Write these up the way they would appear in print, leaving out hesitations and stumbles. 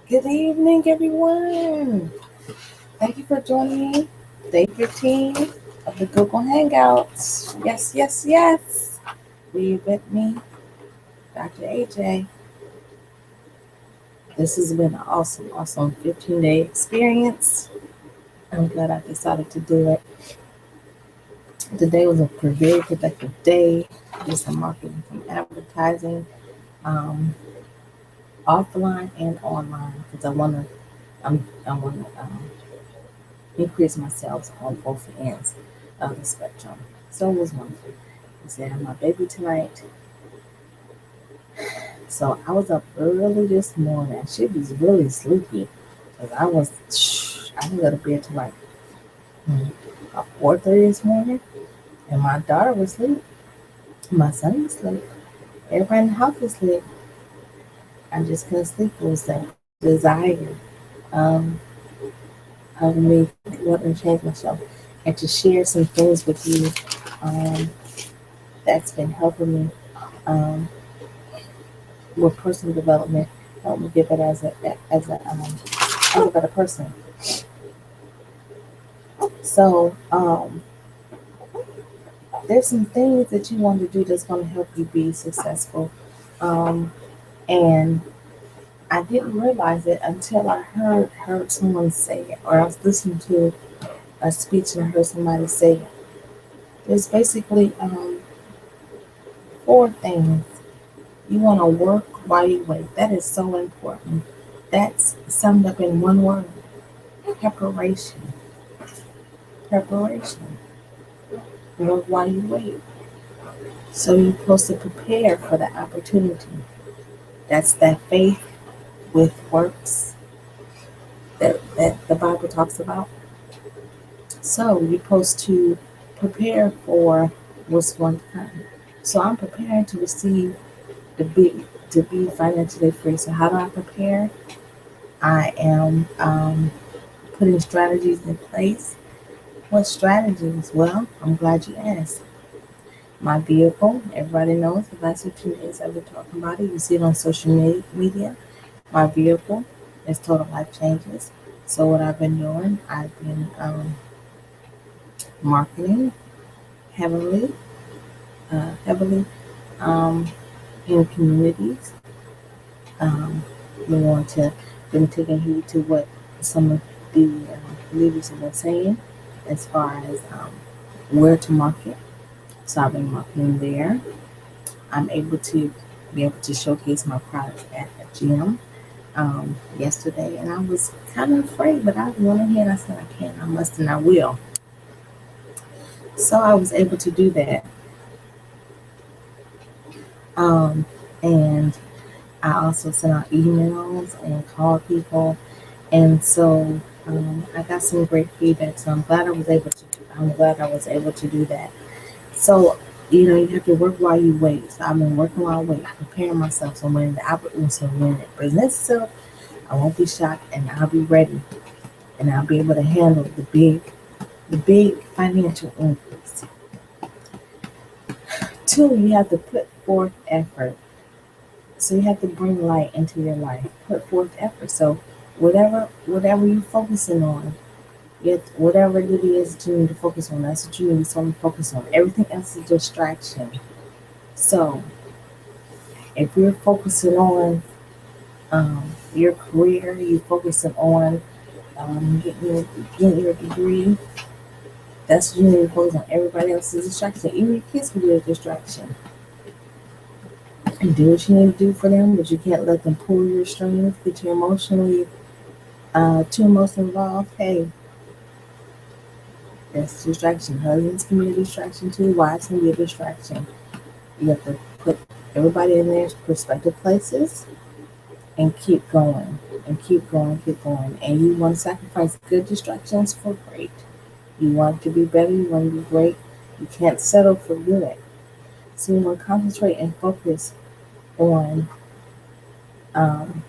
Good evening, everyone. Thank you for joining me. Day 15 of the Google Hangouts. Yes, yes, yes. Reinvent Me, Dr. AJ. This has been an awesome 15-day experience. I'm glad I decided to do it. Today was a very productive day. Did some marketing, some advertising, um, offline and online, because I want to increase my sales on both ends of the spectrum. So it was wonderful. I said, I have my baby tonight. So I was up early this morning. She was really sleepy because I didn't go to bed till like 4:30 this morning. And my daughter was asleep. My son was asleep. Everybody in the house was asleep. I just couldn't sleep. It was that desire um, of me wanting to change myself and to share some things with you um, that's been helping me with personal development, help me get better as a better person. So there's some things that you want to do that's going to help you be successful. Um, and I didn't realize it until I heard someone say it, or I was listening to a speech and I heard somebody say it. There's basically four things you want to work while you wait. That is so important. That's summed up in one word: preparation. Preparation. Work while you wait. So you're supposed to prepare for the opportunity. That's that faith with works that the Bible talks about. So you're supposed to prepare for what's going to come. So I'm preparing to receive the big to be financially free. So how do I prepare? I am putting strategies in place. What strategies? Well, I'm glad you asked. My vehicle, everybody knows the last 15 days I've been talking about it. You see it on social media. My vehicle is Total Life Changes. So what I've been doing, I've been marketing heavily, heavily in communities. Um, we want to been taking heed to what some of the leaders have been saying as far as where to market. So I've been marketing there. I'm able to be able to showcase my products at a gym yesterday, and I was kind of afraid, but I went ahead and I said, I can, I must, and I will. So I was able to do that. Um, and I also sent out emails and called people. And so I got some great feedback. So I'm glad I was able to do that. So, you have to work while you wait. So I've been working while I wait, preparing myself. So when it presents itself, I won't be shocked and I'll be ready and I'll be able to handle the big financial increase. Two, you have to put forth effort. So you have to bring light into your life. Put forth effort. So whatever you're focusing on, whatever it is that you need to focus on, that's what you need to solely focus on. Everything else is distraction. So if you're focusing on um, your career, you're focusing on getting your degree, that's what you need to focus on. Everybody else is a distraction. Even your kids can be a distraction. And do what you need to do for them, but you can't let them pull your strings, get you too emotionally involved. Hey, that's distraction. Husbands can be a distraction too. Wives can be a distraction. You have to put everybody in their respective places and keep going and keep going. And you want to sacrifice good distractions for great. You want to be better. You want to be great. You can't settle for good. So you want to concentrate and focus on um,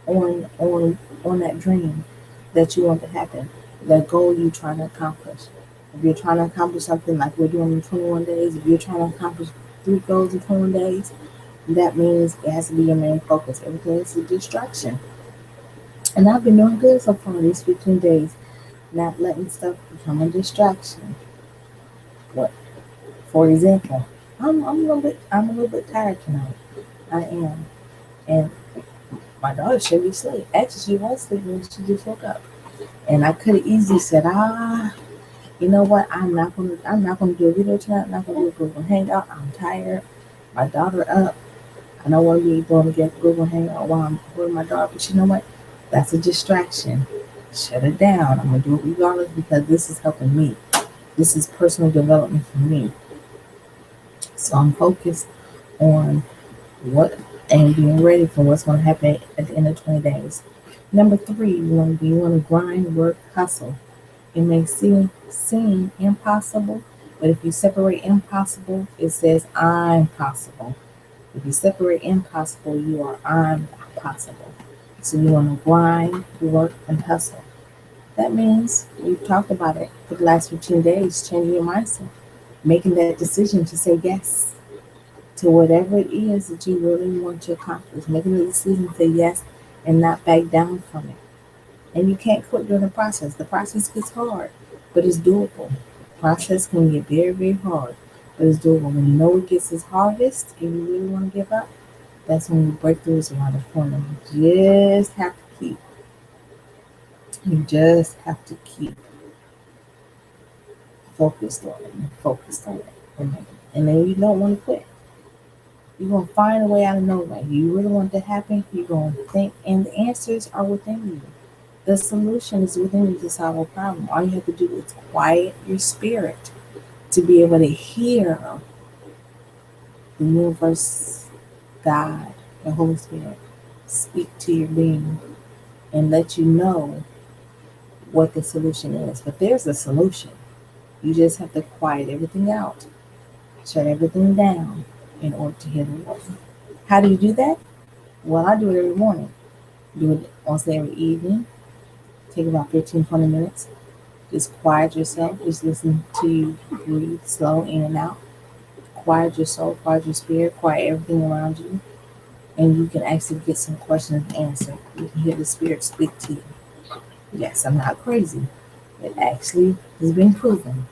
on that dream that you want to happen, that goal you're trying to accomplish. If you're trying to accomplish something like we're doing in 21 days, if you're trying to accomplish 3 goals in 21 days, that means it has to be your main focus. Everything is a distraction. And I've been doing good so far these 15 days, not letting stuff become a distraction. What, for example, I'm a little bit tired tonight. I am, and my daughter should be asleep. Actually, she was sleeping when she just woke up, and I could have easily said, you know what? I'm not gonna do a video tonight. I'm not gonna do a Google Hangout. I'm tired. My daughter up. I don't want to be going to get Google Hangout while I'm with my daughter. But you know what? That's a distraction. Shut it down. I'm gonna do it regardless because this is helping me. This is personal development for me. So I'm focused on what and being ready for what's going to happen at the end of 20 days. Number three, you want to grind, work, hustle. It may seem impossible, but if you separate impossible, it says I'm possible. If you separate impossible, you are I'm possible. So you want to grind, work, and hustle. That means we've talked about it for the last 15 days, changing your mindset, making that decision to say yes to whatever it is that you really want to accomplish, making the decision to say yes and not back down from it. And you can't quit during the process. The process gets hard, but it's doable. The process can get very, very hard, but it's doable. When you know it gets its hardest and you really want to give up, that's when your breakthrough is around the corner. You just have to keep focused on it and focused on it. And then you don't want to quit. You're going to find a way out of no way. You really want it to happen, you're going to think, and the answers are within you. The solution is within you to solve a problem. All you have to do is quiet your spirit to be able to hear the universe, God, the Holy Spirit speak to your being and let you know what the solution is. But there's a solution. You just have to quiet everything out, shut everything down in order to hear the voice. How do you do that? Well, I do it every morning. Do it once every evening. Take about 15, 20 minutes. Just quiet yourself. Just listen to you breathe slow in and out. Quiet your soul, quiet your spirit, quiet everything around you. And you can actually get some questions answered. You can hear the spirit speak to you. Yes, I'm not crazy. It actually has been proven.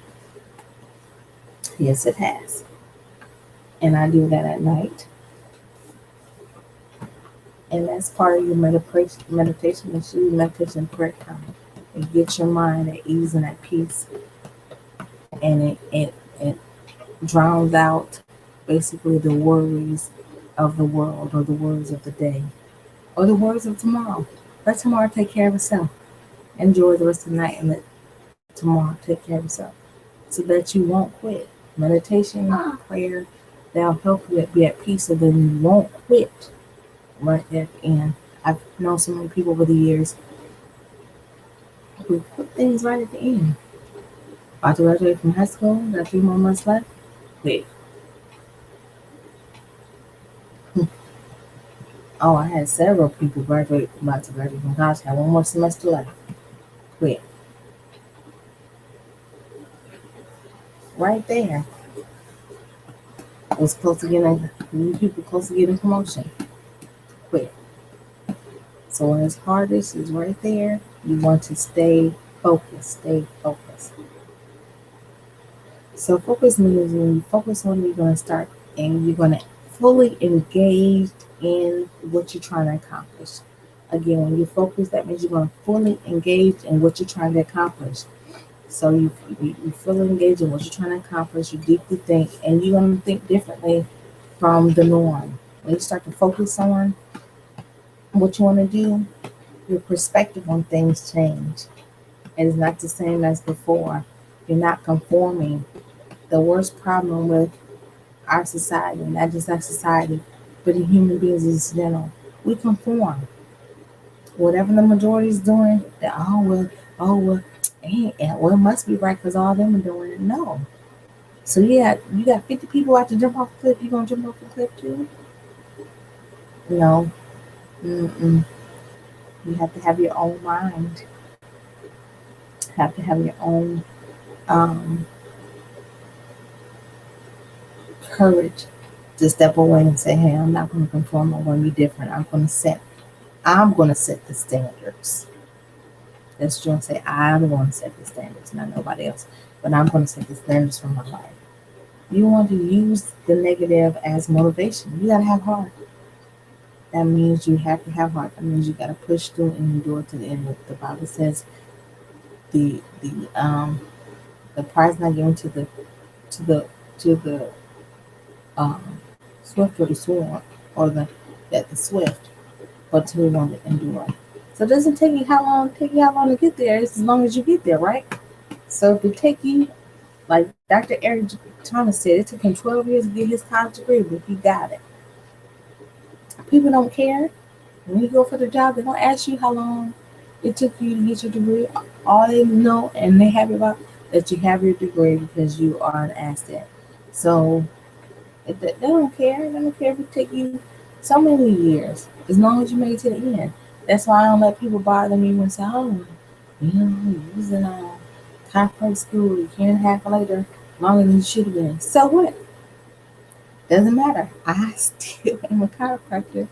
Yes, it has. And I do that at night. And that's part of your meditation meditation prayer time. It gets your mind at ease and at peace. And it drowns out basically the worries of the world or the worries of the day or the worries of tomorrow. Let tomorrow take care of itself. Enjoy the rest of the night and let tomorrow take care of itself so that you won't quit. Meditation, prayer, they'll help you be at peace so then you won't quit right at the end. I've known so many people over the years who quit things right at the end. About to graduate from high school, got 3 more months left, quit. Oh, I had several people about to graduate from college, had 1 more semester left, quit. Right there. Was close to getting new people close to getting promotion. Quit. So when it's hardest is right there, you want to stay focused. Stay focused. So focus means when you focus on it, you're going to start and you're going to fully engage in what you're trying to accomplish. Again, when you focus, that means you're going to fully engage in what you're trying to accomplish. So you fully engage in what you're trying to accomplish. You deeply think, and you're going to think differently from the norm. When you start to focus on what you want to do, your perspective on things change. It is not the same as before. You're not conforming. The worst problem with our society, not just our society, but in human beings in general, we conform. Whatever the majority is doing, it must be right because all of them are doing it. No. So yeah, you got 50 people out to jump off the cliff. You gonna jump off the cliff too? No. Mm-mm. You have to have your own mind. Have to have your own courage to step away and say, hey, I'm not going to conform. I'm going to be different. I'm going to set I'm going to set the standards. Let's just say I'm going to set the standards, not nobody else. But I'm going to set the standards for my life. You want to use the negative as motivation. You got to have heart. That means you have to have heart. That means you got to push through and endure to the end. The Bible says the the um the prize not given to the to the swift or the sword or the swift, but to the one that endure. So it doesn't take you how long to get there. It's as long as you get there, right? So if it take you, like Dr. Eric Thomas said, it took him 12 years to get his college degree, but he got it. People don't care. When you go for the job, they don't ask you how long it took you to get your degree. All they know and they happy about that you have your degree because you are an asset. So they don't care. They don't care if it take you so many years, as long as you make it to the end. That's why I don't let people bother me when say, "Oh, you was in chiropractic school a year and a half later, longer than you should have been." So what? Doesn't matter. I still am a chiropractor.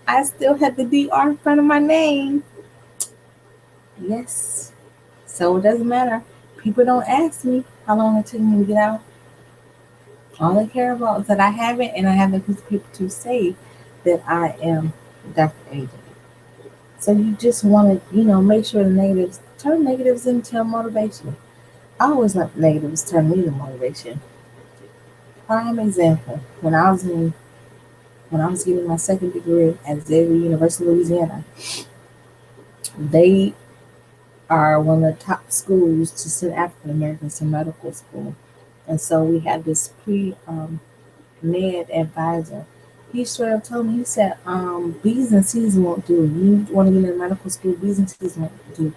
I still have the DR in front of my name. Yes. So it doesn't matter. People don't ask me how long it took me to get out. All they care about is that I have it and I have the piece of paper to say that I am Dr. Agent. So you just want to, make sure the negatives, turn negatives into motivation. I always let negatives turn me to motivation. Prime example, when I was getting my second degree at Xavier University, Louisiana, they are one of the top schools to send African Americans to medical school. And so we had this med advisor. He straight up told me, he said, B's and C's won't do. You want to get into medical school, B's and C's won't do.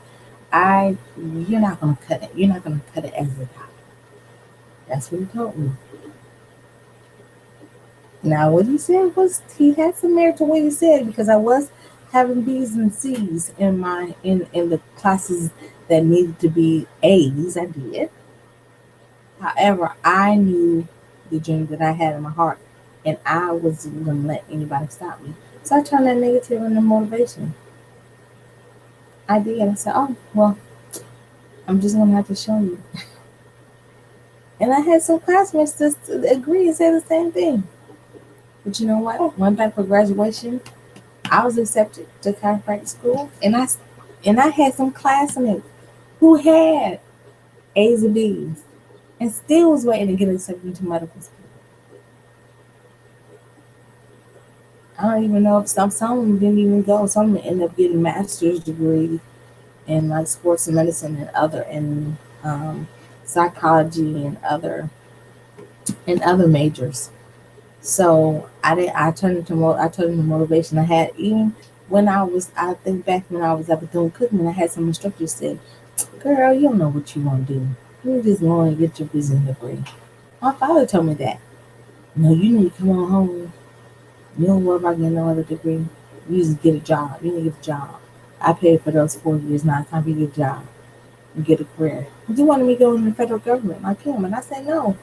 You're not going to cut it. You're not going to cut it as a doctor. That's what he told me. Now, what he said was, he had some merit to what he said, because I was having B's and C's in the classes that needed to be A's. I did. However, I knew the dream that I had in my heart, and I wasn't going to let anybody stop me. So I turned that negative into motivation. I did. I said, "Oh, well, I'm just going to have to show you." And I had some classmates that agree and say the same thing. But you know what? Went back for graduation. I was accepted to chiropractic school, and I had some classmates who had A's and B's, and still was waiting to get accepted to medical school. I don't even know if some of them didn't even go. Some of them ended up getting master's degree in like sports and medicine and psychology and other majors. So I turned into motivation. I had, even when I think back when I was up doing cooking, I had some instructors said, "Girl, you don't know what you want to do. You just want to get your business degree." My father told me that. "No, you need to come on home. You don't worry about getting no other degree. You just get a job. You need to get a job." I paid for those 4 years. Now it's time to get a job and get a career. He wanted me to go in the federal government like him, and I said no.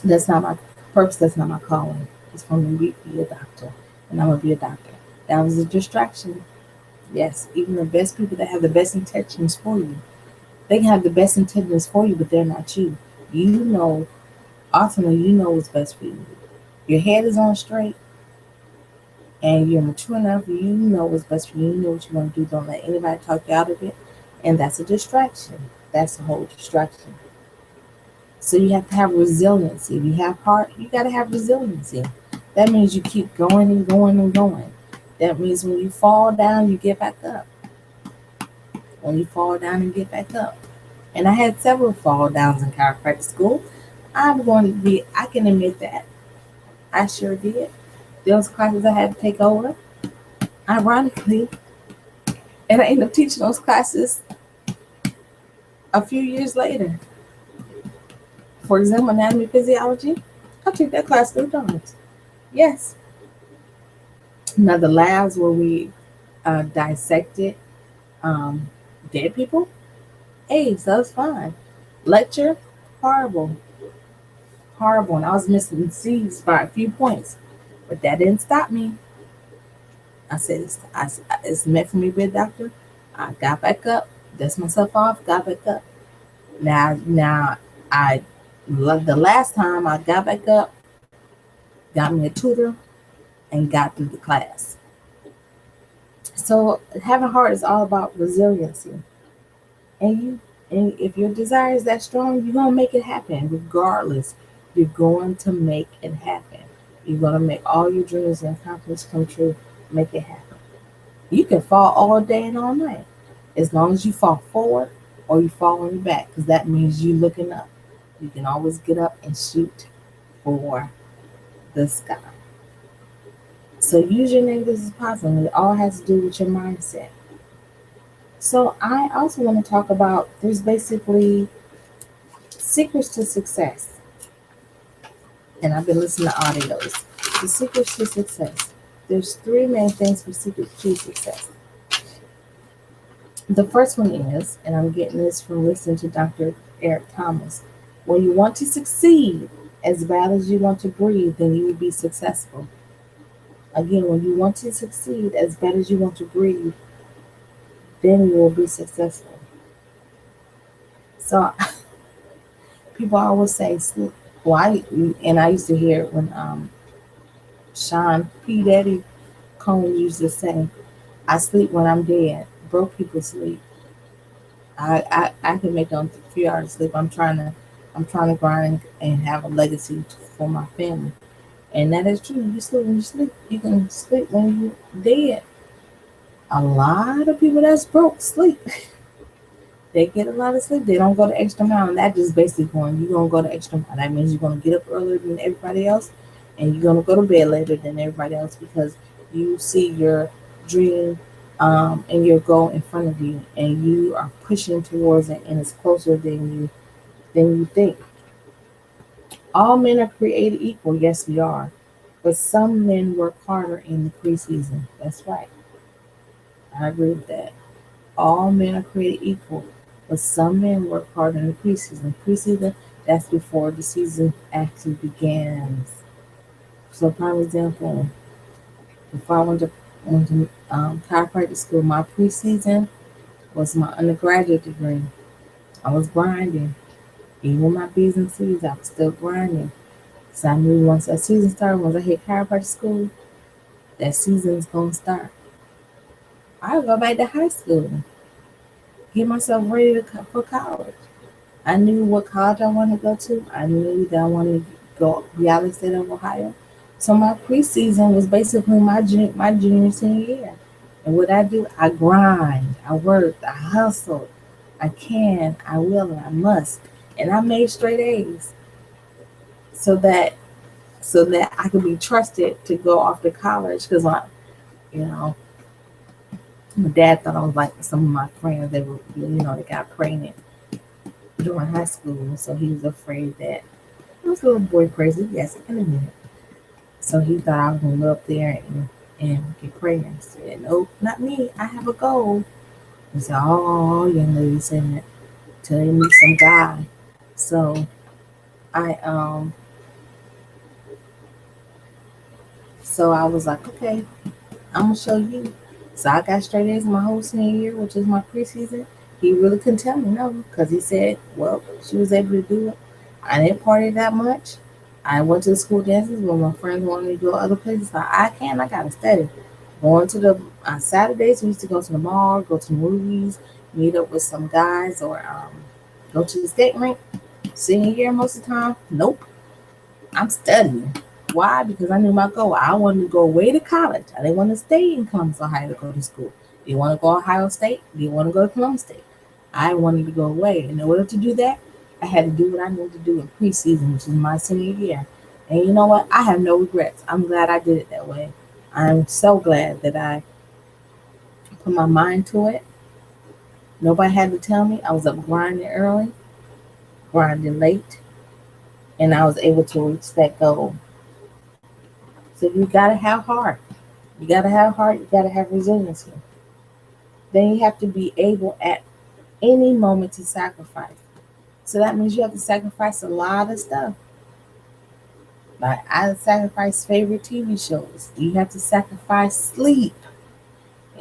That's not my purpose. That's not my calling. It's for me to be a doctor, and I'm gonna be a doctor. That was a distraction. Yes, even the best people that have the best intentions for you, they can have the best intentions for you, but they're not you. You know, ultimately, you know what's best for you. Your head is on straight, and you're mature enough. You know what's best for you. You know what you want to do. Don't let anybody talk you out of it, and that's a distraction. That's a whole distraction. So you have to have resiliency. If you have heart, you got to have resiliency. That means you keep going and going and going. That means when you fall down, you get back up. When you fall down and get back up. And I had several fall downs in chiropractic school. I can admit that. I sure did. Those classes I had to take over, ironically, and I ended up teaching those classes a few years later. For example, anatomy physiology, I took that class 3 times. Yes. Now the labs where we dissected dead people, hey, so that's fine. Lecture, horrible, horrible. And I was missing C's by a few points, but that didn't stop me. I said, it's meant for me to be a doctor. I got back up, dust myself off, got back up. Now, I the last time I got back up, got me a tutor, and got through the class. So having heart is all about resiliency, and if your desire is that strong, you're gonna make it happen regardless. You're going to make it happen. You're gonna make all your dreams and accomplishments come true. Make it happen. You can fall all day and all night, as long as you fall forward or you fall on your back, because that means you looking up. You can always get up and shoot for the sky. So use your negatives as positive. It all has to do with your mindset. So I also want to talk about there's basically secrets to success. And I've been listening to audios. The secrets to success. There's three main things for secrets to success. The first one is, and I'm getting this from listening to Dr. Eric Thomas, when you want to succeed as bad as you want to breathe, then you will be successful. Again, when you want to succeed as bad as you want to breathe, then you will be successful. So people always say sleep. And I used to hear it when Sean P. Daddy Combs used to say, I sleep when I'm dead. Broke people sleep. I can make them a few hours sleep. I'm trying to grind and have a legacy for my family. And that is true. You sleep when you sleep. You can sleep when you're dead. A lot of people that's broke sleep. They get a lot of sleep. They don't go the extra mile. And that just basically going, you're going to go the extra mile. That means you're going to get up earlier than everybody else. And you're going to go to bed later than everybody else because you see your dream and your goal in front of you. And you are pushing towards it. And it's closer than you think. All men are created equal. Yes, we are. But some men work harder in the preseason. That's right. I agree with that. All men are created equal, but some men work harder in the preseason. Preseason, that's before the season actually begins. So, prime example, before I went to chiropractic school, my preseason was my undergraduate degree. I was grinding. Even with my B's and C's, I was still grinding. So I knew once that season started, once I hit chiropractic school, that season's going to start. I would go back to high school, get myself ready for college. I knew what college I wanted to go to. I knew that I wanted to go be out of the state of Ohio. So my preseason was basically my junior senior year. And what I do, I grind, I worked, I hustled. I can, I will, and I must. And I made straight A's so that I could be trusted to go off to college because you know, my dad thought I was like some of my friends that were, they got pregnant during high school, so he was afraid that I was a little boy crazy. Yes, in a minute. So he thought I was gonna go up there and get pregnant. I said, nope, not me. I have a goal. He said, oh, young lady said that till you meet some guy. So I so I was like, okay, I'm gonna show you. So I got straight A's my whole senior year, which is my preseason. He really couldn't tell me no, because he said, well, she was able to do it. I didn't party that much. I went to the school dances when my friends wanted me to go other places. So I gotta study. Going to the on Saturdays, we used to go to the mall, go to the movies, meet up with some guys, or go to the skate rink. Senior year, most of the time, nope. I'm studying. Why? Because I knew my goal. I wanted to go away to college. I didn't want to stay in Columbus, Ohio to go to school. Didn't want to go to Ohio State. Didn't want to go to Columbus State. I wanted to go away. In order to do that, I had to do what I needed to do in preseason, which is my senior year. And you know what? I have no regrets. I'm glad I did it that way. I'm so glad that I put my mind to it. Nobody had to tell me. I was up grinding early, grinding late, and I was able to reach that goal. So you gotta have heart. You gotta have heart. You gotta have resiliency. Then you have to be able at any moment to sacrifice. So that means you have to sacrifice a lot of stuff. Like I sacrifice favorite TV shows. You have to sacrifice sleep.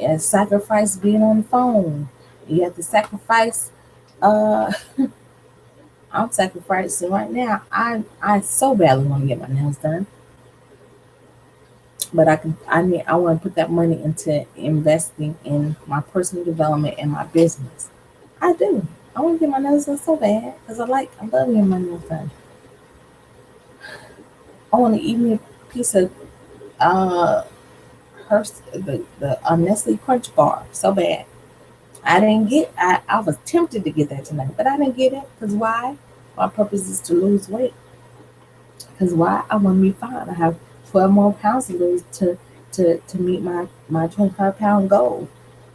and sacrifice being on the phone. You have to sacrifice. Uh, I'm sacrificing right now. I so badly want to get my nails done, but I want to put that money into investing in my personal development and my business. I do. I want to get my nails done so bad because I love getting my nails done. I want to eat me a piece of uh the Nestle Crunch bar so bad. I didn't get. I was tempted to get that tonight, but I didn't get it because why? My purpose is to lose weight. Because why? I want to be fine. I have 12 more pounds to lose to meet my 25-pound goal.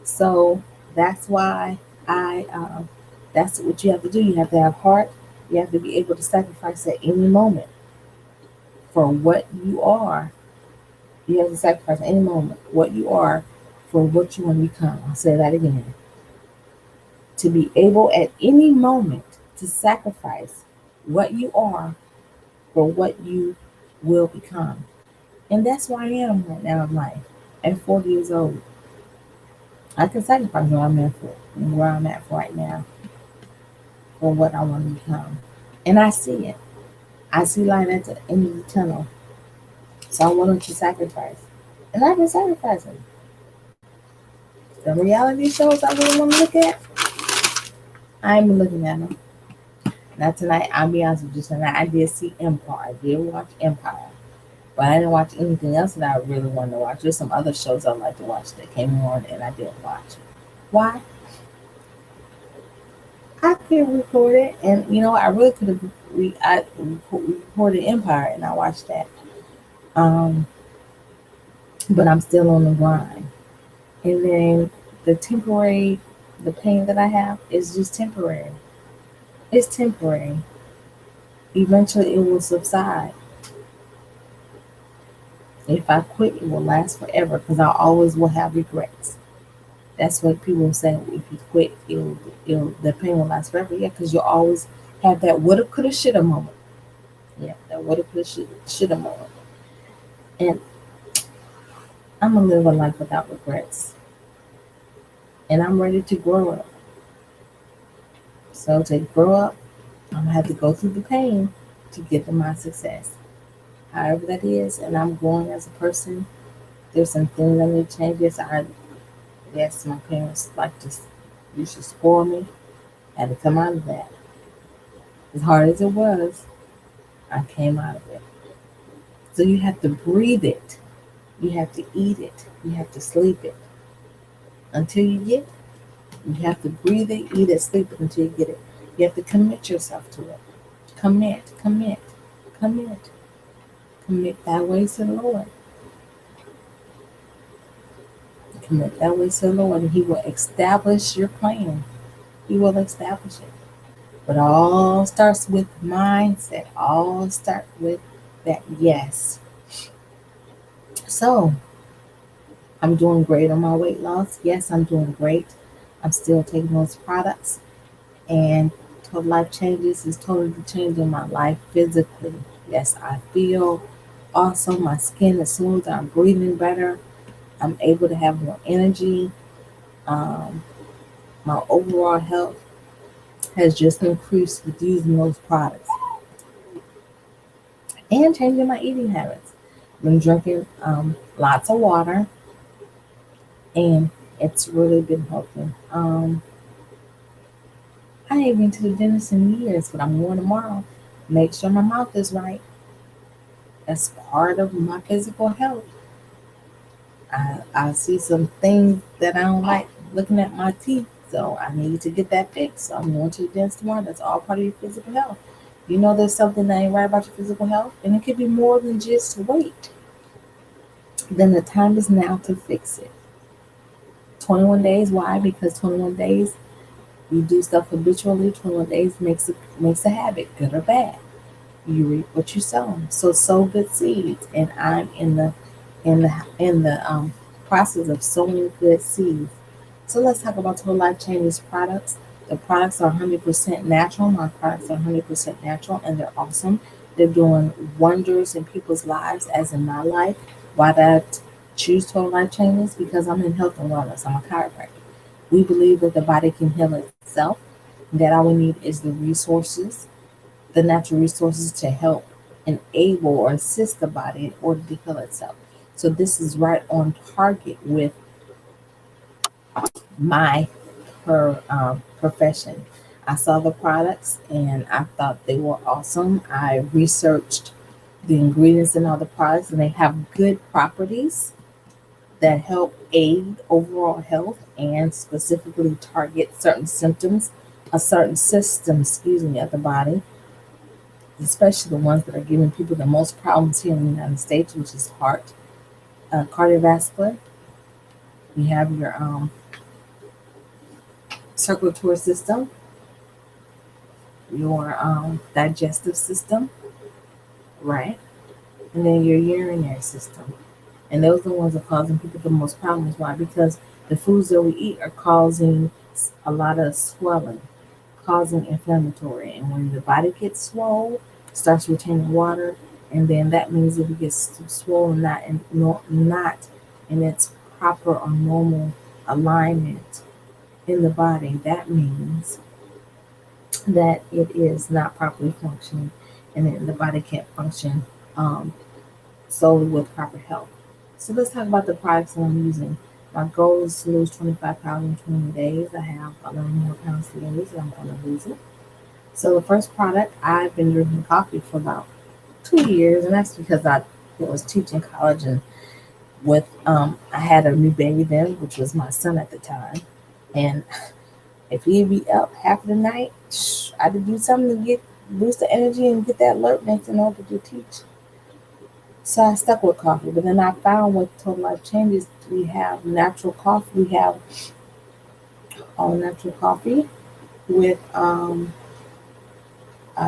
So that's why I. That's what you have to do. You have to have heart. You have to be able to sacrifice at any moment for what you are. You have to sacrifice at any moment what you are for what you want to become. I'll say that again. To be able at any moment to sacrifice what you are for what you will become. And that's where I am right now in life. At 40 years old, I can sacrifice where I'm at for right now for what I want to become. And I see it. I see light at the end of the tunnel. So I'm willing to sacrifice. And I've been sacrificing. The reality shows I really want to look at, I ain't been looking at them. Now tonight, I'll be honest with you, tonight I did see Empire. I did watch Empire. But I didn't watch anything else that I really wanted to watch. There's some other shows I like to watch that came on and I didn't watch. Why? I could record it, and I really could have. I recorded Empire and I watched that. Um, but I'm still on the grind. And then the pain that I have is just temporary. It's temporary. Eventually, it will subside. If I quit, it will last forever because I always will have regrets. That's what people say. If you quit, the pain will last forever. Yeah, because you'll always have that woulda, coulda, shoulda moment. Yeah, that woulda, coulda, shoulda moment. And I'm gonna live a life without regrets. And I'm ready to grow up. So to grow up, I'm gonna have to go through the pain to get to my success. However that is, and I'm growing as a person. There's some things I need to change. Yes, my parents like to used to spoil me. I had to come out of that. As hard as it was, I came out of it. So you have to breathe it. You have to eat it. You have to sleep it. Until you get it, you have to breathe it, eat it, sleep it until you get it. You have to commit yourself to it. Commit, commit, commit. Commit that way to the Lord. Commit that way to the Lord, and He will establish your plan. He will establish it. But all starts with mindset. All start with that yes. So I'm doing great on my weight loss. Yes, I'm doing great. I'm still taking those products, and total life changes is totally changing my life physically. Yes, I feel awesome. My skin is smooth. I'm breathing better. I'm able to have more energy. Um, my overall health has just increased with using those products and changing my eating habits. I've been drinking lots of water, and it's really been helping. I ain't been to the dentist in years, but I'm going tomorrow. Make sure my mouth is right. That's part of my physical health. I see some things that I don't like looking at my teeth, so I need to get that fixed. So I'm going to the dentist tomorrow. That's all part of your physical health. You know there's something that ain't right about your physical health, and it could be more than just weight. Then the time is now to fix it. 21 days. Why? Because 21 days you do stuff habitually. 21 days makes a habit, good or bad. You reap what you sow. So sow good seeds, and I'm in the process of sowing good seeds. So let's talk about Total Life Changes products. The products are 100% natural. My products are 100% natural, and they're awesome. They're doing wonders in people's lives, as in my life. Why that choose Total Life Changes because I'm in health and wellness. I'm a chiropractor. We believe that the body can heal itself, and that all we need is the natural resources to help enable or assist the body in order to heal itself. So this is right on target with my profession. I saw the products and I thought they were awesome. I researched the ingredients in all the products, and they have good properties that help aid overall health and specifically target certain symptoms, a certain system, of the body, especially the ones that are giving people the most problems here in the United States, which is heart, cardiovascular. You have your circulatory system, your digestive system, right? And then your urinary system. And those are the ones that are causing people the most problems. Why? Because the foods that we eat are causing a lot of swelling, causing inflammatory. And when the body gets swollen, it starts retaining water, and then that means if it gets swollen, not in its proper or normal alignment in the body, that means that it is not properly functioning, and then the body can't function um, solely with proper health. So let's talk about the products that I'm using. My goal is to lose 25 pounds in 20 days. I have 11 more pounds to lose, and I'm going to lose it. So the first product, I've been drinking coffee for about 2 years, and that's because I was teaching college, and with I had a new baby then, which was my son at the time, and if he'd be up half of the night, I had to do something to get boost the energy and get that alertness in order to teach. So I stuck with coffee, but then I found with Total Life Changes, we have natural coffee. We have all natural coffee with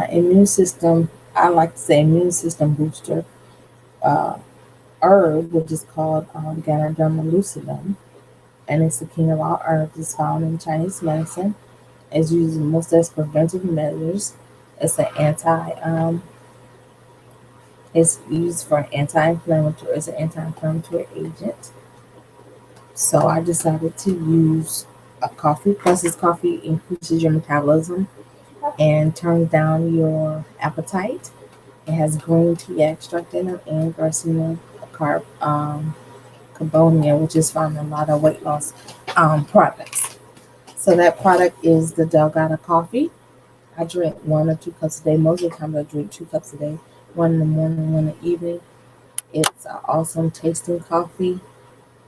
immune system. I like to say immune system booster uh, herb, which is called Ganoderma lucidum, and it's the king of all herbs. It's found in Chinese medicine. It's used most as preventive measures. It's an anti. It's used for anti-inflammatory. It's an anti-inflammatory agent. So I decided to use a coffee. Plus, this coffee increases your metabolism and turns down your appetite. It has green tea extract in it and Garcinia carbonia, which is found in a lot of weight loss products. So that product is the Delgado coffee. I drink 1 or 2 cups a day. Most of the time, I drink 2 cups a day. One in the morning, one in the evening. It's an awesome tasting coffee.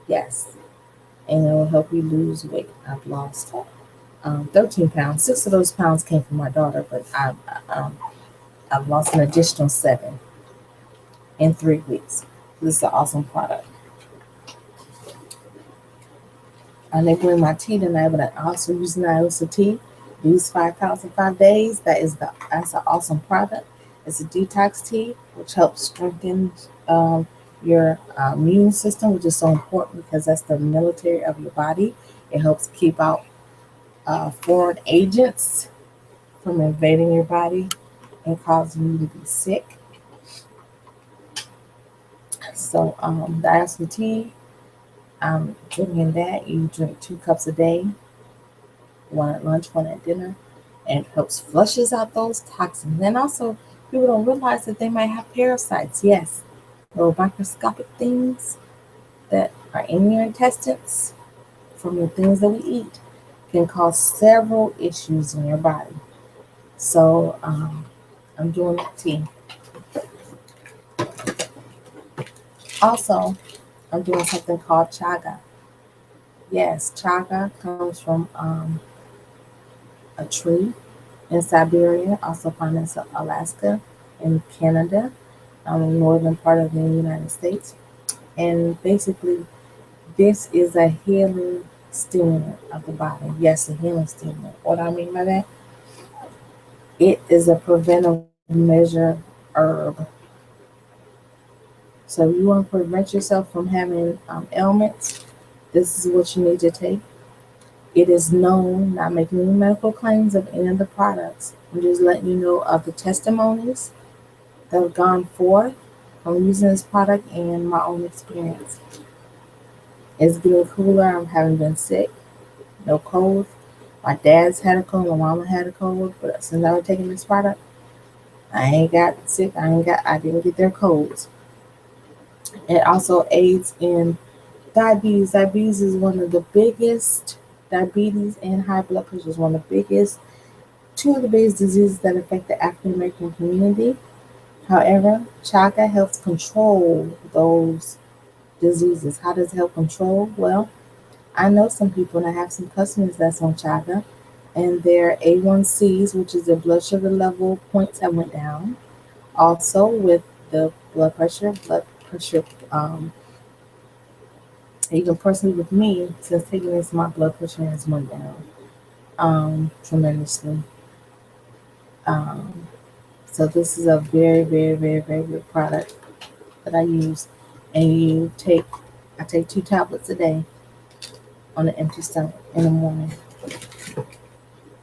Yes, and it will help you lose weight. I've lost 13 pounds. 6 of those pounds came from my daughter, but I've lost an additional 7 in 3 weeks. This is an awesome product. I'm bring my tea tonight, but I also use Niosa tea. Lose 5 pounds in 5 days. That's an awesome product. It's a detox tea, which helps strengthen your immune system, which is so important because that's the military of your body. It helps keep out foreign agents from invading your body and causing you to be sick. So the Niosa tea, I'm drinking that. You drink 2 cups a day, one at lunch, one at dinner, and it helps flushes out those toxins. And also, people don't realize that they might have parasites. Yes, little microscopic things that are in your intestines from the things that we eat can cause several issues in your body. So I'm doing tea. Also, I'm doing something called chaga. Yes, chaga comes from a tree in Siberia, also found in Alaska and Canada, northern part of the United States. And basically, this is a healing stimulant of the body. Yes, a healing stimulant. What I mean by that, it is a preventive measure herb. So if you want to prevent yourself from having ailments, this is what you need to take. It is known, not making any medical claims of any of the products. I'm just letting you know of the testimonies that have gone forth from using this product and my own experience. It's getting cooler. I haven't been sick. No cold. My dad's had a cold. My mama had a cold. But since I've been taking this product, I ain't got sick. I didn't get their colds. It also aids in diabetes. Diabetes is one of the biggest, diabetes and high blood pressure is one of the biggest, two of the biggest diseases that affect the African American community. However, chaga helps control those diseases. How does it help control? Well, I know some people and I have some customers that's on chaga and their A1Cs, which is their blood sugar level points that went down. Also with the blood pressure, even personally with me, since taking this, my blood pressure has went down tremendously. Um, so this is a very, very, very, very good product that I use. And I take 2 tablets a day on an empty stomach in the morning.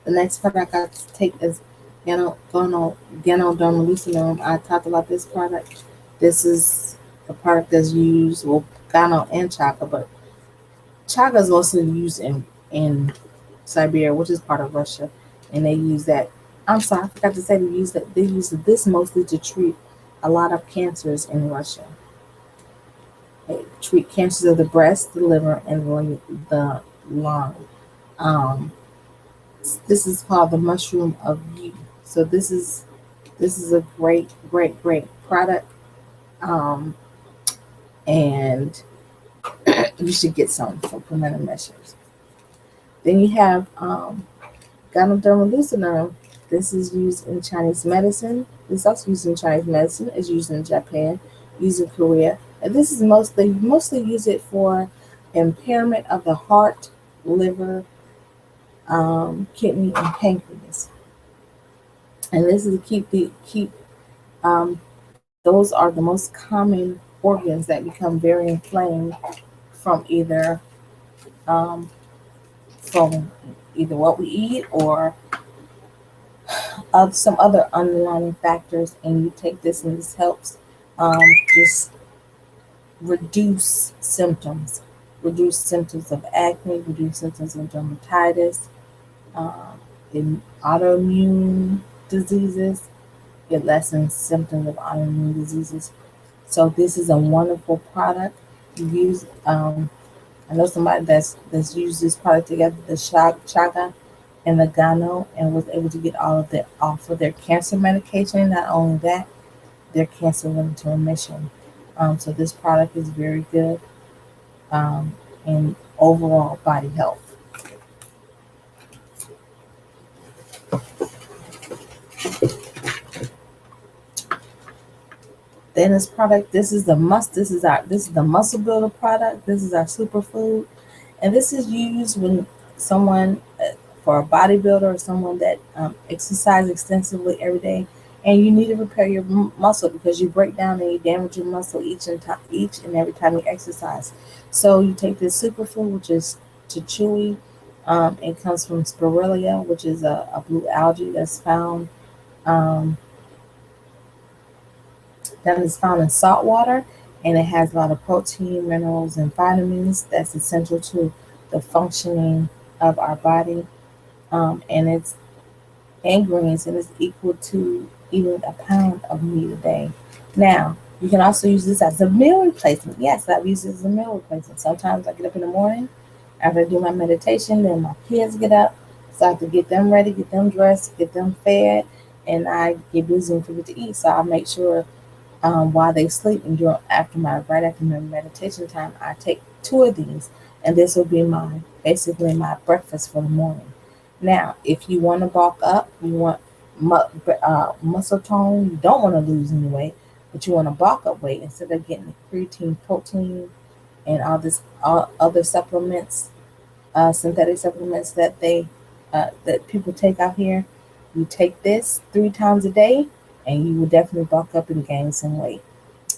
The next product I take is Ganodermalucinum. I talked about this product. This is a product that's used, well, Gano and Chaga, but Chaga is also used in Siberia, which is part of Russia, and they use that. I'm sorry, I forgot to say they use this mostly to treat a lot of cancers in Russia. They treat cancers of the breast, the liver, and the lung. Um, this is called the mushroom of youth. So this is a great, great, great product, um, and you should get some for preventive measures. Then you have Ganodermalucinum. This is used in Chinese medicine. This is also used in Chinese medicine. It's used in Japan, used in Korea, and this is mostly use it for impairment of the heart, liver, kidney, and pancreas. And this is to keep those are the most common organs that become very inflamed from um, from either what we eat or of some other underlying factors. And you take this, and this helps um, just reduce symptoms, reduce symptoms of acne, reduce symptoms of dermatitis, in autoimmune diseases. It lessens symptoms of autoimmune diseases. So this is a wonderful product. You use I know somebody that's used this product together, the chaga and the gano, and was able to get all of that off of their cancer medication. Not only that, their cancer went into remission. So this product is very good um, in overall body health. Then this product, this is the muscle builder product. This is our superfood, and this is used when someone for a bodybuilder or someone that exercises extensively every day, and you need to repair your muscle because you break down and you damage your muscle each and every time you exercise. So you take this superfood, which is chewy. It comes from spirulina, which is a blue algae um, that is found in salt water, and it has a lot of protein, minerals, and vitamins that's essential to the functioning of our body. And its ingredients, and it's equal to eating a pound of meat a day. Now, you can also use this as a meal replacement. Yes, I've used it as a meal replacement. Sometimes I get up in the morning after I do my meditation, then my kids get up, so I have to get them ready, get them dressed, get them fed, and I get busy and forget to eat. So I make sure while they sleep and during right after my meditation time, I take two of these, and this will be my basically my breakfast for the morning. Now, if you want to bulk up, you want muscle tone, you don't want to lose any weight, but you want to bulk up weight instead of getting the creatine, protein, and all other supplements, synthetic supplements that people take out here. You take this 3 times a day, and you will definitely bulk up and gain some weight.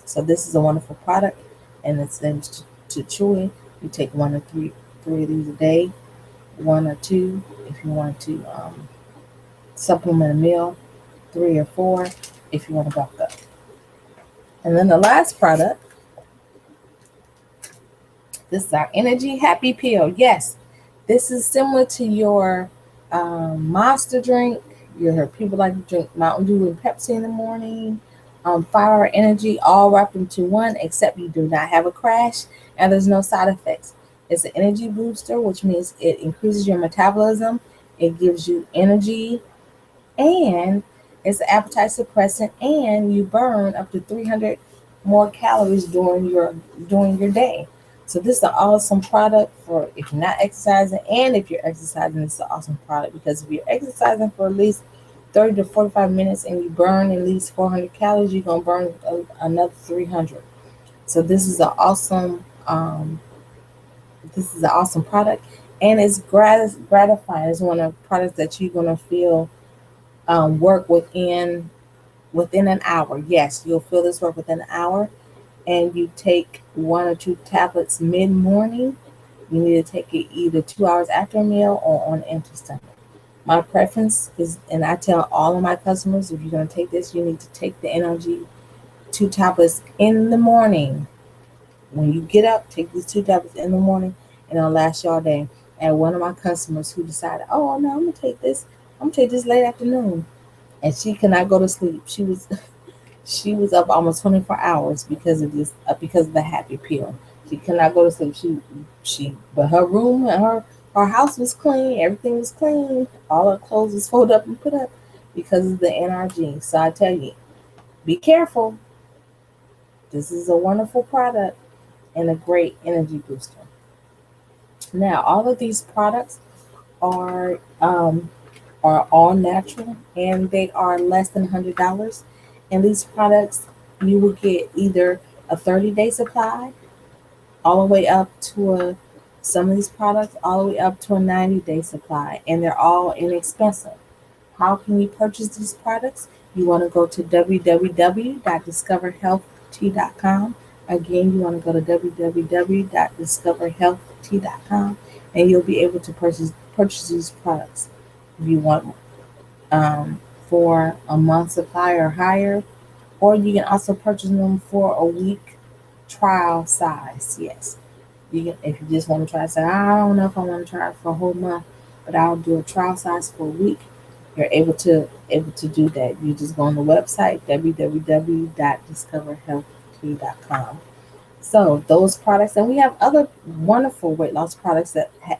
So this is a wonderful product, and it's then to chewy. You take 1 or 3 of these a day, 1 or 2 if you want to supplement a meal, 3 or 4 if you want to bulk up. And then the last product, This is our energy happy pill. Yes, this is similar to your monster drink. You heard people like to drink Mountain Dew and Pepsi in the morning. 5 Hour Energy, all wrapped into one, except you do not have a crash and there's no side effects. It's an energy booster, which means it increases your metabolism, it gives you energy, and it's an appetite suppressant, and you burn up to 300 more calories during your day. So this is an awesome product for if you're not exercising, and if you're exercising, it's an awesome product because if you're exercising for at least 30 to 45 minutes and you burn at least 400 calories, you're gonna burn another 300. So this is an awesome product, and it's gratifying. It's one of the products that you're gonna feel work within an hour. Yes, you'll feel this work within an hour, and you take 1 or 2 tablets mid morning. You need to take it either 2 hours after a meal or on an empty stomach. My preference is, and I tell all of my customers, if you're going to take this, you need to take the energy 2 tablets in the morning. When you get up, take these 2 tablets in the morning, and it'll last you all day. And one of my customers who decided, oh no, I'm gonna take this late afternoon, and she could not go to sleep. She was up almost 24 hours because of this, because of the happy pill. She could not go to sleep. But her room and her house was clean. Everything was clean. All her clothes was folded up and put up because of the NRG. So I tell you, be careful. This is a wonderful product and a great energy booster. Now, all of these products are all natural, and they are less than $100. And these products, you will get either a 30-day supply, all the way up to some of these products, all the way up to a 90-day supply, and they're all inexpensive. How can you purchase these products? You want to go to www.discoverhealthtea.com. Again, you want to go to www.discoverhealthtea.com, and you'll be able to purchase these products. If you want for a month supply or higher, or you can also purchase them for a week trial size. Yes, you can, if you just want to try. Say, I don't know if I want to try it for a whole month, but I'll do a trial size for a week. You're able to do that. You just go on the website www.discoverhealthtea.com. So those products, and we have other wonderful weight loss products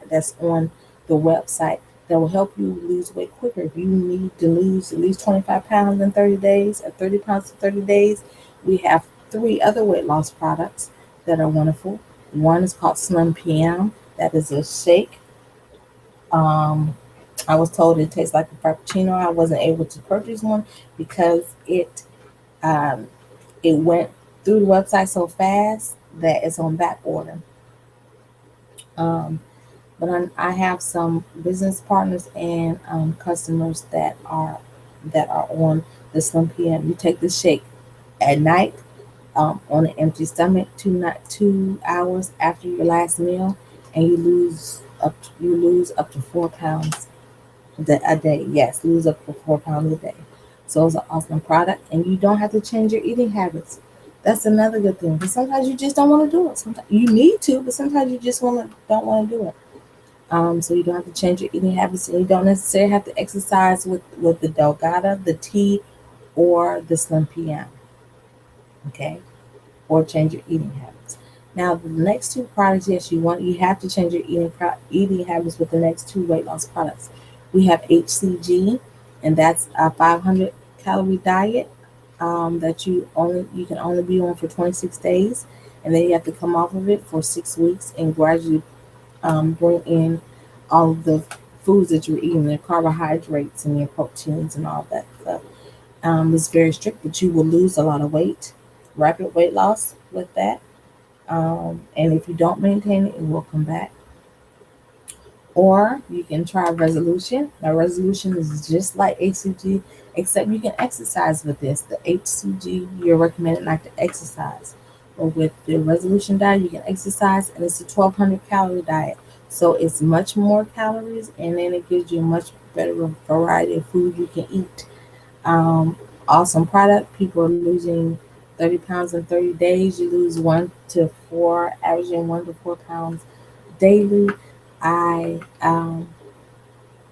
that's on the website that will help you lose weight quicker. If you need to lose at least 25 pounds in 30 days or 30 pounds in 30 days, we have 3 other weight loss products that are wonderful. One is called Slim PM. That is a shake. I was told it tastes like a frappuccino. I wasn't able to purchase one because um, it went through the website so fast that it's on back order. Um, but I have some business partners and customers that are on the Slim PM. You take the shake at night on an empty stomach, 2 hours after your last meal, and you lose up to 4 pounds a day. Yes, lose up to 4 pounds a day. So it's an awesome product, and you don't have to change your eating habits. That's another good thing. But sometimes you just don't want to do it. Sometimes you need to, but sometimes you just don't want to do it. So you don't have to change your eating habits, and you don't necessarily have to exercise with the Delgada, the tea, or the Slim PM. Okay, or change your eating habits. Now, the next 2 products, yes, you have to change your eating habits with the next 2 weight loss products. We have HCG, and that's a 500 calorie diet that you can only be on for 26 days, and then you have to come off of it for 6 weeks and gradually bring in all of the foods that you're eating, the carbohydrates and your proteins and all that stuff. It's very strict, but you will lose a lot of weight, rapid weight loss with that. And if you don't maintain it, it will come back. Or you can try resolution. Now, resolution is just like HCG, except you can exercise with this. The HCG, you're recommended not to exercise. But with the resolution diet, you can exercise, and it's a 1,200 calorie diet. So it's much more calories, and then it gives you a much better variety of food you can eat. Awesome product. People are losing 30 pounds in 30 days. You lose 1 to 4, averaging 1 to 4 pounds daily. I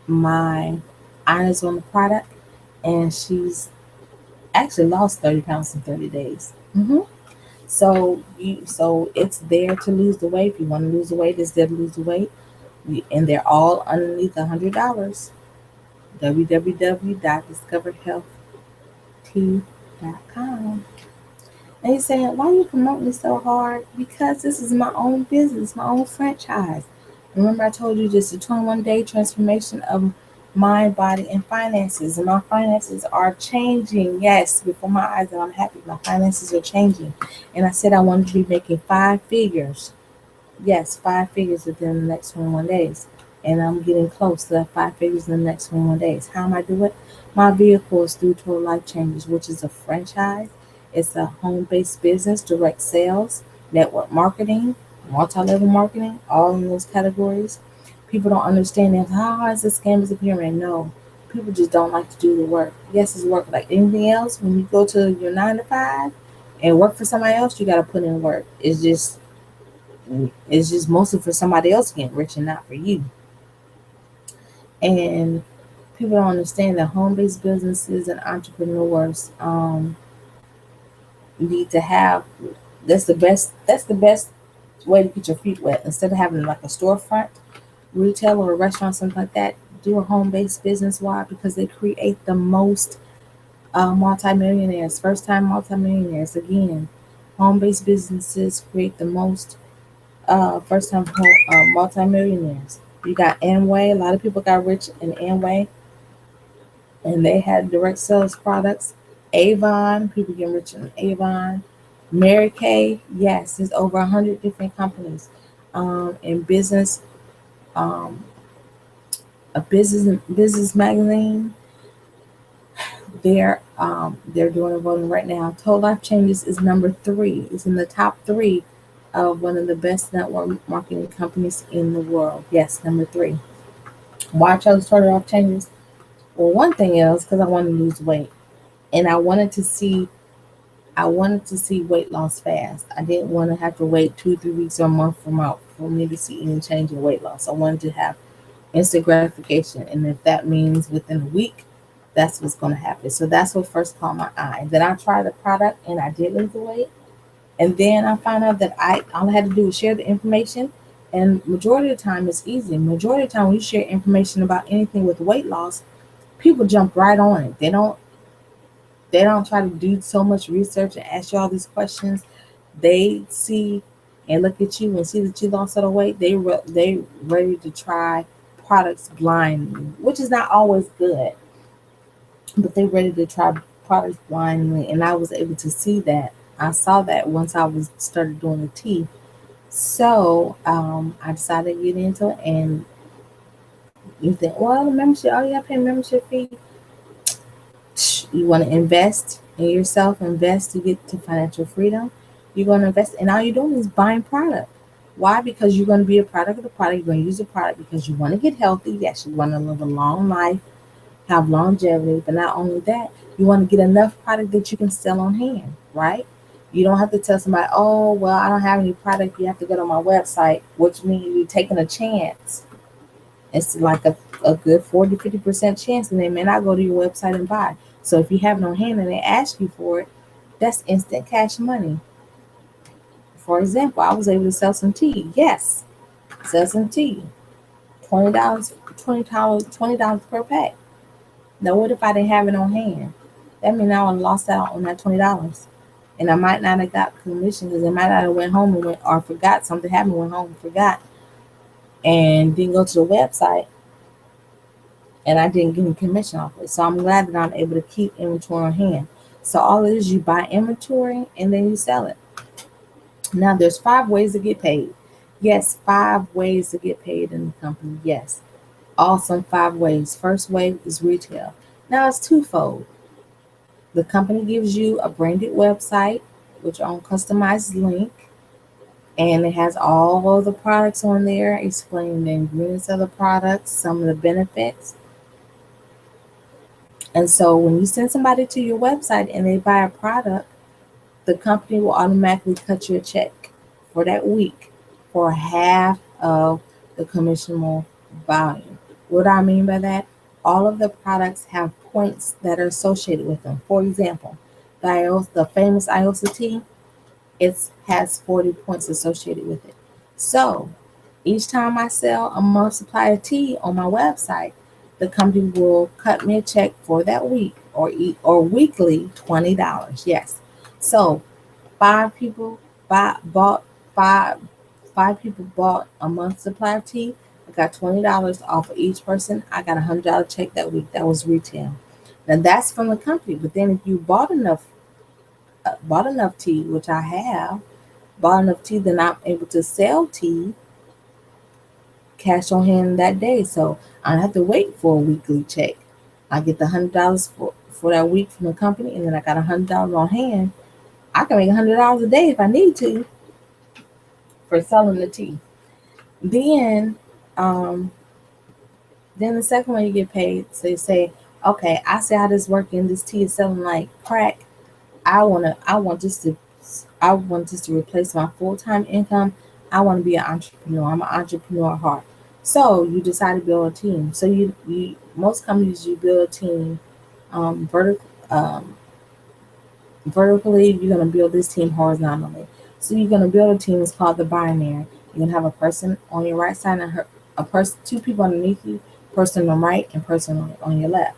my aunt is on the product, and she's actually lost 30 pounds in 30 days. So it's there to lose the weight. If you want to lose the weight, it's there to lose the weight. And they're all underneath $100. www.discoverhealthtea.com. And he's saying, why are you promoting me so hard? Because this is my own business, my own franchise. Remember, I told you just a 21-day transformation of mind, body, and finances. And my finances are changing. Yes, before my eyes, and I'm happy. My finances are changing. And I said I wanted to be making 5 figures. Yes, 5 figures within the next 21 days. And I'm getting close to that 5 figures in the next 21 days. How am I doing it? My vehicle is through Total Life Changes, which is a franchise. It's a home-based business, direct sales, network marketing, multi-level marketing, all in those categories. People don't understand that. How is this scam is a pyramid? No. People just don't like to do the work. Yes, it's work like anything else. When you go to your 9 to 5 and work for somebody else, you got to put in work. It's just mostly for somebody else to get rich and not for you. And people don't understand that home-based businesses and entrepreneurs need to have. That's the best. That's the best way to get your feet wet. Instead of having like a storefront, retail or a restaurant, something like that, do a home-based business. Why? Because they create the most multimillionaires, first-time multimillionaires. Again, home-based businesses create the most first-time multimillionaires. You got Amway. A lot of people got rich in Amway, and they had direct sales products. Avon, people get rich in Avon. Mary Kay, yes, there's over 100 different companies in business. Um, a business magazine. They're doing a voting right now. Total Life Changes is number 3. It's in the top 3 of one of the best network marketing companies in the world. Yes, number 3. Why I chose Total Life Changes? Well, one thing is because I wanted to lose weight, and I wanted to see weight loss fast. I didn't want to have to wait 2, 3 weeks or a month for me to see any change in weight loss. I wanted to have instant gratification, and if that means within a week, that's what's going to happen. So that's what first caught my eye. Then I tried the product, and I did lose the weight. And then I found out that I all I had to do was share the information, and majority of the time it's easy. Majority of the time when you share information about anything with weight loss, people jump right on it. They don't try to do so much research and ask you all these questions. They see and look at you and see that you lost all the weight. They ready to try products blindly, which is not always good, but they ready to try products blindly. And I was able to see that. I saw that once I was started doing the tea. So I decided to get into it. And you think, well, the membership, oh, you got to pay a membership fee. You want to invest in yourself, invest to get to financial freedom. You're going to invest, and all you're doing is buying product. Why? Because you're going to be a product of the product. You're going to use the product because you want to get healthy. Yes, you want to live a long life, have longevity, but not only that, you want to get enough product that you can sell on hand, right? You don't have to tell somebody, oh, well, I don't have any product. You have to go to my website, which means you're taking a chance. It's like a good 40-50% chance, and they may not go to your website and buy. So if you have it on hand and they ask you for it, that's instant cash money. For example, I was able to sell some tea. Yes, sell some tea. $20, $20 per pack. Now, what if I didn't have it on hand? That means I would have lost out on that $20, and I might not have got commission because I might not have went home and went or forgot something happened. Went home and forgot, and didn't go to the website, and I didn't get any commission off it. So I'm glad that I'm able to keep inventory on hand. So all it is, you buy inventory and then you sell it. Now there's 5 ways to get paid. Yes, 5 ways to get paid in the company. Yes, awesome 5 ways. First way is retail. Now it's twofold. The company gives you a branded website with your own customized link, and it has all of the products on there, explaining the ingredients of the products, some of the benefits. And so when you send somebody to your website and they buy a product, the company will automatically cut you a check for that week for half of the commissionable volume. What do I mean by that? All of the products have points that are associated with them. For example, the famous IOSA tea, it has 40 points associated with it. So each time I sell a multiplier tea on my website, the company will cut me a check for that week or weekly $20. Yes. So five people bought five people bought a month supply of tea. I got $20 off of each person. I got $100 check that week. That was retail. Now that's from the company. But then if you bought enough tea, which I have, bought enough tea, then I'm able to sell tea cash on hand that day. So I don't have to wait for a weekly check. I get the $100 for that week from the company, and then I got $100 on hand. I can make $100 a day if I need to for selling the tea. Then, um, then the second one you get paid. So you say, okay, I see how this working. This tea is selling like crack. I want this to replace my full-time income. I want to be an entrepreneur. I'm an entrepreneur at heart. So you decide to build a team. So you most companies you build a team um, vertic, um, vertically. You're going to build this team horizontally. So you're going to build a team. It's called the binary. You're going to have a person on your right side and a person, two people underneath you, person on the right and person on your left.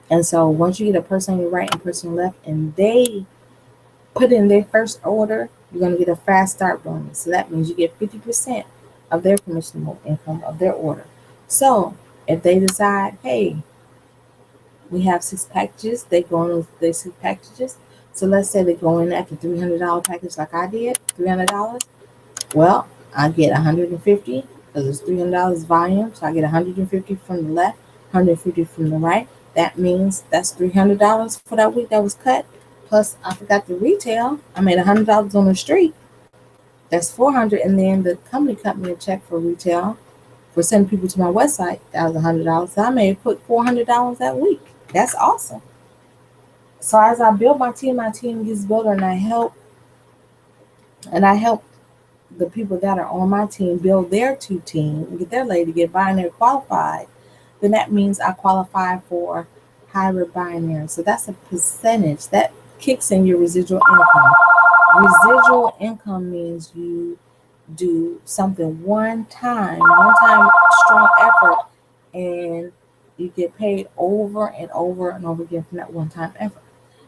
And so once you get a person on your right and person on your left, and they put in their first order, you're going to get a fast start bonus. So that means you get 50% of their commissionable income of their order. So if they decide, hey, we have 6 packages, they go in with their 6 packages. So let's say they go in at the $300 package like I did, $300. Well, I get 150 because it's $300 volume. So I get 150 from the left, 150 from the right. That means that's $300 for that week that was cut. Plus, I forgot the retail. I made $100 on the street. That's 400, and then the company cut me a check for retail for sending people to my website. That was $100. So I made put $400 that week. That's awesome. So as I build my team gets built, and I help the people that are on my team build their two team, get their lady get binary qualified. Then that means I qualify for hybrid binary. So that's a percentage that kicks in your residual income. Residual income means you do something one time strong effort, and you get paid over and over and over again from that one time effort.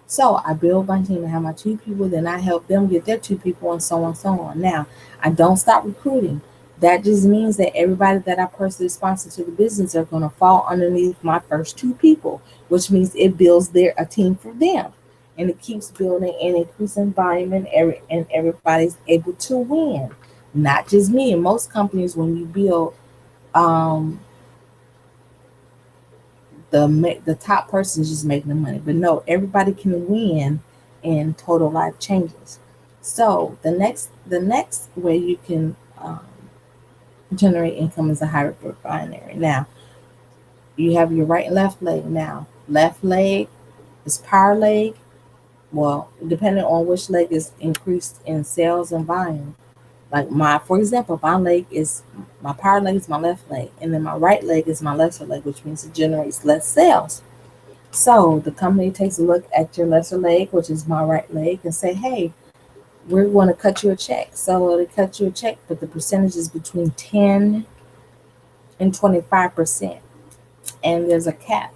So I build my team and have my two people, then I help them get their two people, and so on and so on. Now, I don't stop recruiting. That just means that everybody that I personally sponsor to the business are going to fall underneath my first two people, which means it builds a team for them. And it keeps building and increasing volume, and everybody's able to win. Not just me. In most companies, when you build, um, the top person is just making the money. But no, everybody can win in total life changes. So the next way you can generate income is a hybrid binary. Now you have your right and left leg. Now left leg is power leg. Well, depending on which leg is increased in sales and volume. Like for example, my power leg is my left leg, and then my right leg is my lesser leg, which means it generates less sales. So the company takes a look at your lesser leg, which is my right leg, and say, hey, we're going to cut you a check. So they cut you a check, but the percentage is between 10 and 25%. And there's a cap.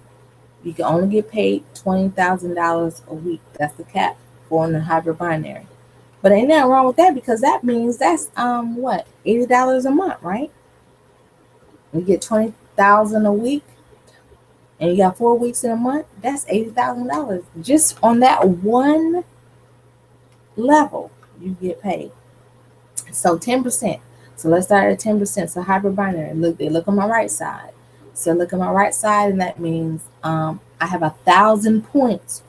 You can only get paid $20,000 a week. That's the cap for the hybrid binary. But ain't nothing wrong with that, because that means that's what, $80 a month, right? You get 20,000 a week, and you got 4 weeks in a month. That's $80,000 just on that one level. You get paid. So 10%. So let's start at 10%. So hybrid binary. They look on my right side. So look at my right side, and that means I have 1,000 points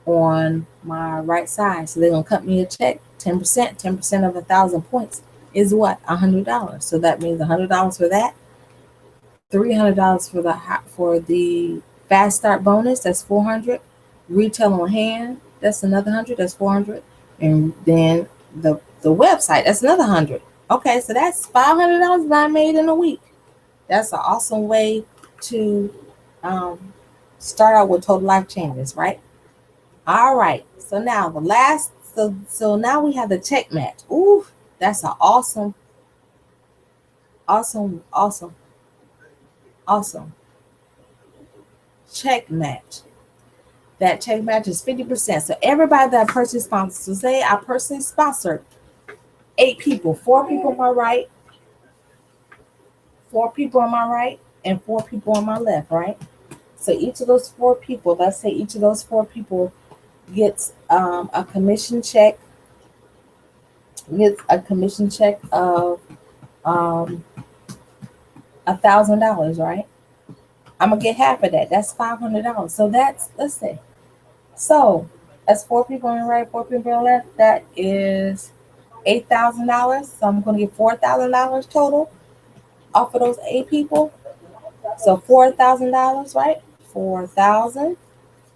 on my right side. So they're gonna cut me a check. 10%. 10% of 1,000 points is what? $100. So that means $100 for that. $300 for the fast start bonus. That's $400. Retail on hand. That's another $100. That's $400. And then the website, that's another 100. Okay, so that's $500 that I made in a week. That's an awesome way to um, start out with total life changes, right? All right. So now the last, so now we have the check match. Ooh, that's an awesome, awesome, awesome, awesome check match. That check match is 50%. So everybody that I personally sponsored, so say I personally sponsored 8 people, 4 people on my right, 4 people on my right, and 4 people on my left, right? So each of those 4 people, let's say each of those 4 people gets a commission check, of um, $1,000, right? I'm gonna get half of that. That's $500. So that's, let's say, so that's 4 people on the right, 4 people on the left. That is $8,000. So I'm gonna get $4,000 total off of those 8 people. So $4,000, right? 4,000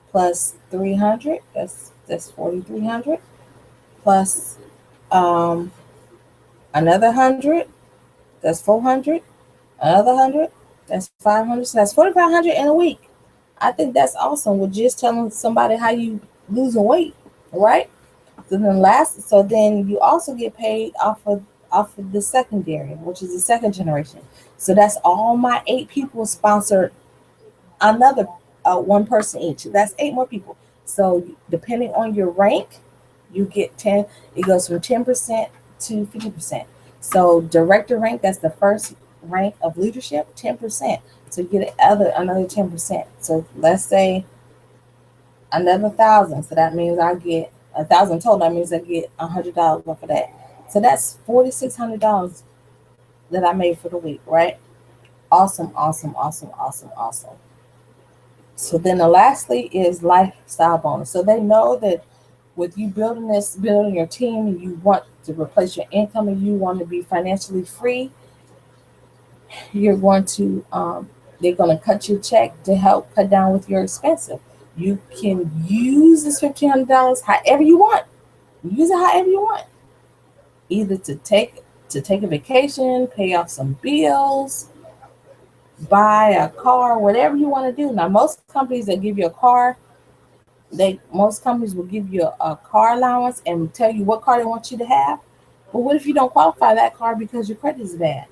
plus 300. That's 4,300 plus um another 100. That's 400. Another 100. That's 500. So that's 4,500 in a week. I think that's awesome. With just telling somebody how you losing weight, right? So then you also get paid off of the secondary, which is the second generation. So that's all my 8 people sponsored another 1 person each. That's 8 more people. So depending on your rank, you get 10. It goes from 10% to 50%. So director rank, that's the first rank of leadership, 10%. So you get another 10%. So let's say another 1,000. So that means I get 1,000 total. That means I get $100 off of that. So that's $4,600 that I made for the week, right? Awesome, awesome, awesome, awesome, awesome. So then the lastly is lifestyle bonus. So they know that with you building your team, and you want to replace your income and you want to be financially free, you're going to they're going to cut your check to help cut down with your expenses. You can use this $1,500 however you want. Use it however you want. Either to take a vacation, pay off some bills, buy a car, whatever you want to do. Now, most companies that give you a car, most companies will give you a car allowance and tell you what car they want you to have. But what if you don't qualify that car because your credit is bad?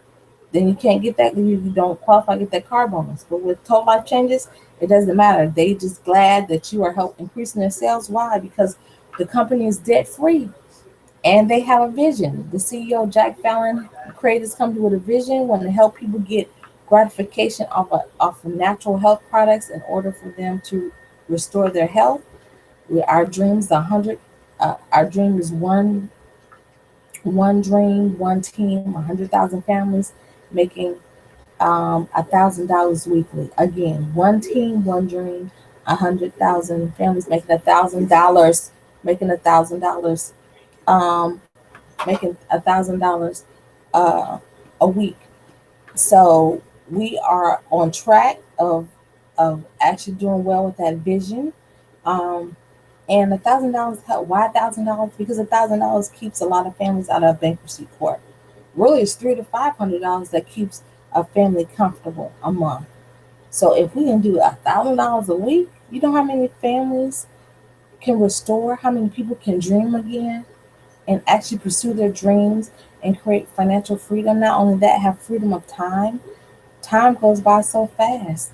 Then you can't get that. You don't qualify to get that car bonus. But with total life changes, it doesn't matter. They just glad that you are helping increasing their sales. Why? Because the company is debt free and they have a vision. The CEO Jack Fallon created this company with a vision, want to help people get gratification off of natural health products in order for them to restore their health. Our dreams, 100. Our dream is one dream, one team, 100,000 families making $1,000 weekly. Again, one team, one dream, 100,000 families making $1,000, making $1,000, um, making $1,000 a week. So we are on track of actually doing well with that vision. Um, and $1,000 help. Why $1,000? Because $1,000 keeps a lot of families out of bankruptcy court. Really, it's $300 to $500 that keeps a family comfortable a month. So if we can do $1,000 a week, you know how many families can restore, how many people can dream again and actually pursue their dreams and create financial freedom. Not only that, have freedom of time. Time goes by so fast.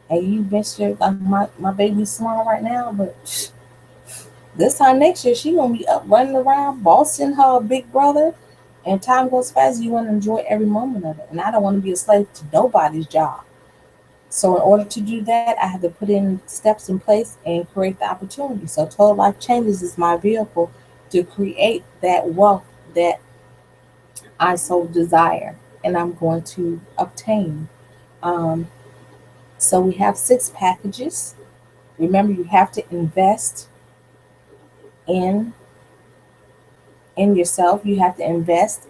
And you miss like my baby's small right now, but this time next year she gonna be up running around, bossing her big brother, and time goes fast. You want to enjoy every moment of it, and I don't want to be a slave to nobody's job. So in order to do that, I have to put in steps in place and create the opportunity. So Total Life Changes is my vehicle to create that wealth that I so desire, and I'm going to obtain. Um, so we have 6 packages. Remember, you have to invest in in yourself. You have to invest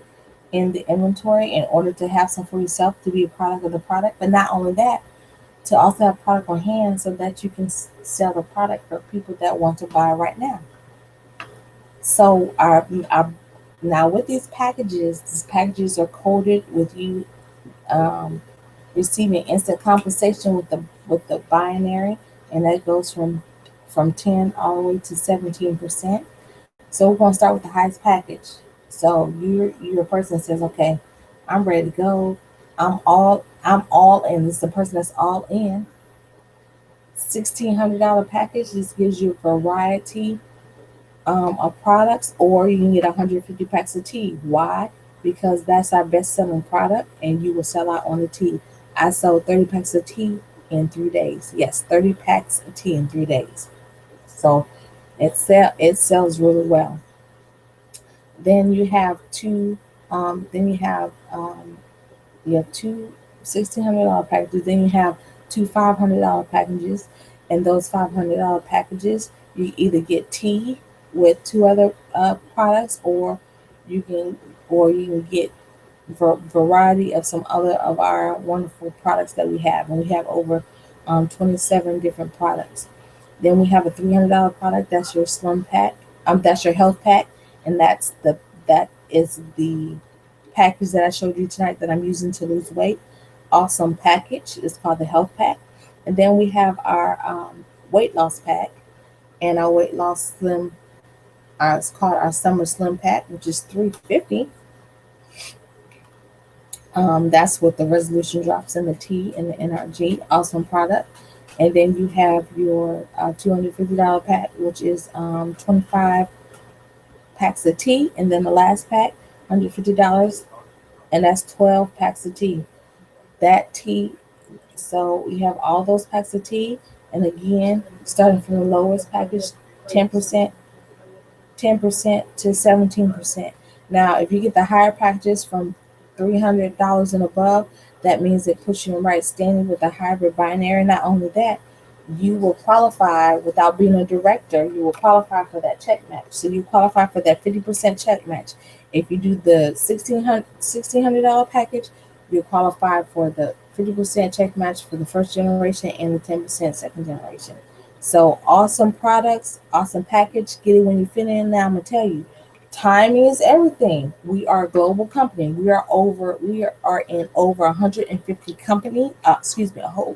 in the inventory in order to have some for yourself to be a product of the product. But not only that, to also have product on hand so that you can sell the product for people that want to buy right now. So our now with these packages are coded with you um, receiving instant compensation with the binary, and that goes from 10 all the way to 17%. So we're gonna start with the highest package. So you're a person that says, okay, I'm ready to go. I'm all in. This is the person that's all in. $1,600 package. This gives you a variety of products, or you can get 150 packs of tea. Why? Because that's our best selling product, and you will sell out on the tea. I sold 30 packs of tea in 3 days. Yes, 30 packs of tea in 3 days. So it sells really well. Then you have two. Then you have two $1,600 packages. Then you have two $500 packages, and those $500 packages you either get tea with two other products, you can you can get variety of some other of our wonderful products that we have, and we have over 27 different products. Then we have a $300 product. That's your slim pack. That's your health pack, and that is the package that I showed you tonight that I'm using to lose weight. Awesome package. It's called the health pack. And then we have our weight loss pack, and our weight loss slim. It's called our summer slim pack, which is $350. That's with the resolution drops in the T and the NRG. Awesome product. And then you have your $250 pack, which is 25 packs of tea, and then the last pack, $150, and that's 12 packs of tea. That tea, so we have all those packs of tea, and again, starting from the lowest package, 10%, 10% to 17%. Now, if you get the higher packages from $300 and above, that means it puts you in right standing with the hybrid binary. Not only that, you will qualify without being a director. You will qualify for that check match. So you qualify for that 50% check match. If you do the $1,600 package, you qualify for the 50% check match for the first generation and the 10% second generation. So awesome products, awesome package. Get it when you fit in. Now I'm gonna tell you, timing is everything. We are a global company. We are in over 150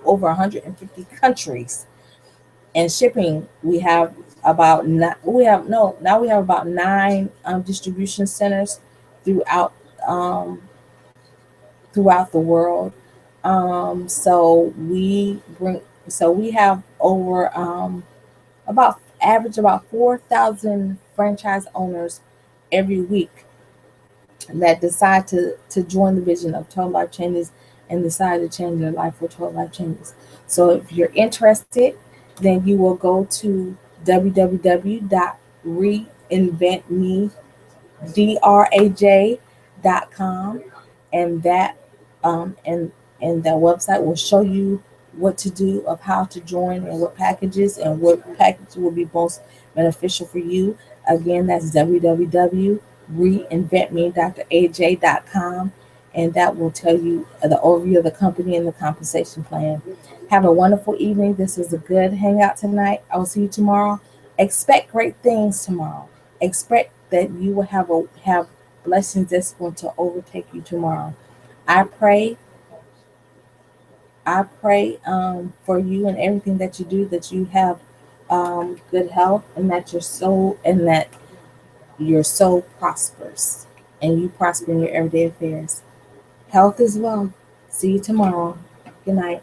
over 150 countries. And shipping, we have about we have no now we have about nine distribution centers throughout um, throughout the world. So we have over about average about 4,000 franchise owners every week that decide to join the vision of Total Life Changes and decide to change their life for Total Life Changes. So if you're interested, then you will go to www.reinventmedraj.com, and that and that website will show you what to do, of how to join, and what packages, and what package will be most beneficial for you. Again, that's www.reinventmedraj.com, and that will tell you the overview of the company and the compensation plan. Have a wonderful evening. This was a good hangout tonight. I will see you tomorrow. Expect great things tomorrow. Expect that you will have blessings that's going to overtake you tomorrow. I pray for you and everything that you do, that you have good health, and that your soul prospers, and you prosper in your everyday affairs. Health is wealth. See you tomorrow. Good night.